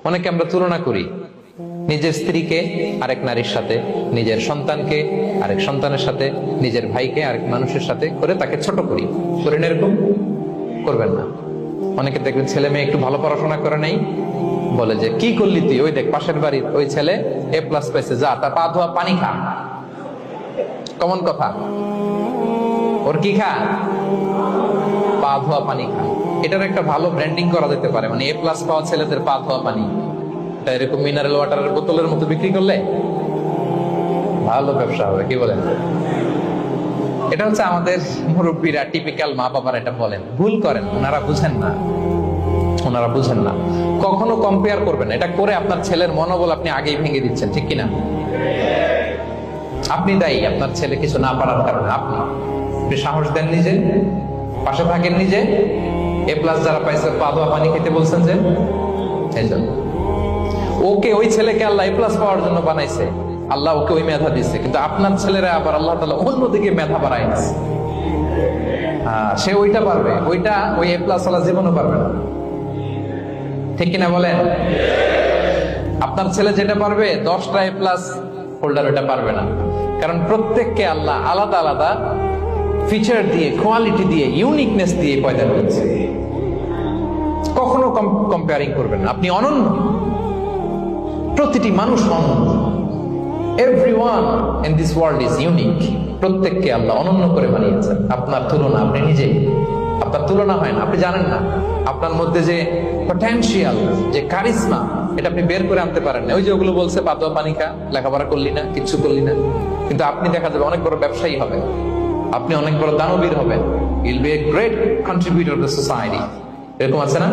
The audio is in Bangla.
অনেকে আমরা তুলনা করি নিজের স্ত্রীকে আরেক নারীর সাথে, নিজের সন্তানকে আরেক সন্তানের সাথে, নিজের ভাইকে আরেক মানুষের সাথে করে তাকে ছোট করি। করেন এরকম? করবেন না। অনেকে দেখবেন ছেলে মেয়ে একটু ভালো পড়াশোনা করে নেই, বলে যে কি করলি তুই, ওই দেখ পাশের বাড়ির ওই ছেলে A+ পাইছে, যা তার পা ধোয়া পানি খা। কমন কথা, ওর কি খা? পা ধোয়া পানি খা। এটার একটা ভালো ব্র্যান্ডিং করা যেতে পারে, মানে A+ পাওয়া ছেলেদের পা ধোয়া পানি, এটা এরকম মিনারেল ওয়াটারের বোতলের মতো বিক্রি করলে ভালো ব্যবসা হবে, কি বলেন? এটা হচ্ছে আমাদের মুরব্বীরা, টিপিক্যাল মা বাবারা এটা বলেন, ভুল করেন, ওনারা বুঝেন না, ওনারা বুঝেন না। কখনো কম্পেয়ার করবেন, এটা করে আপনার ছেলের মনোবল আপনি আগেই ভেঙে দিচ্ছেন, ঠিক কিনা? আপনি দায়ী আপনার ছেলে কিছু না পারার কারণে। আপনি সাহস দেন নিজে, পাশে থাকেন নিজে। A+ যারা পাইছে পা ধোয়া পানি খেতে বলছেন যে, এই জন্য ওকে, ওই ছেলেকে আল্লাহ A+ পাওয়ার জন্য বানাইছে, আল্লাহ ওকে ওই মেধা দিচ্ছে, কিন্তু আপনার ছেলেরা আবার আল্লাহ তাআলা অন্যদিকে মেধা বাড়ায় দিচ্ছে। সে ওইটা পারবে, ওইটা ওই A+ আল্লাহ জীবনও পারবে না, ঠিক কিনা বলেন? আপনার ছেলে যেটা পারবে 10টা A+ হোল্ডার ওটা পারবে না, কারণ প্রত্যেককে আল্লাহ আলাদা আলাদা ফিচার দিয়ে, কোয়ালিটি দিয়ে, ইউনিকনেস দিয়ে পয়দা করেছে। কখনো কম্পেয়ারিং করবেন না, আপনি অনন্য, প্রতিটি মানুষ অনন্য। Everyone in this world is unique. প্রত্যেককে আল্লাহ অনন্য করে বানিয়েছেন। আপনার তুলনা আপনি নিজে, আপনার তুলনা হয় না, আপনি জানেন না আপনার মধ্যে যে পটেনশিয়াল, যে কারিশমা, এটা আপনি বের করে আনতে পারেন না। ওই যে ওগুলো বলছে পা ধোয়া পানি খা, লেখাপড়া করলি না, কিচ্ছু করলি না, কিন্তু আপনি দেখা যাবে অনেক বড় ব্যবসায়ী হবেন, আপনি অনেক বড় দানবীর হবেন, you'll be a great contributor to society। এরকম আছে না?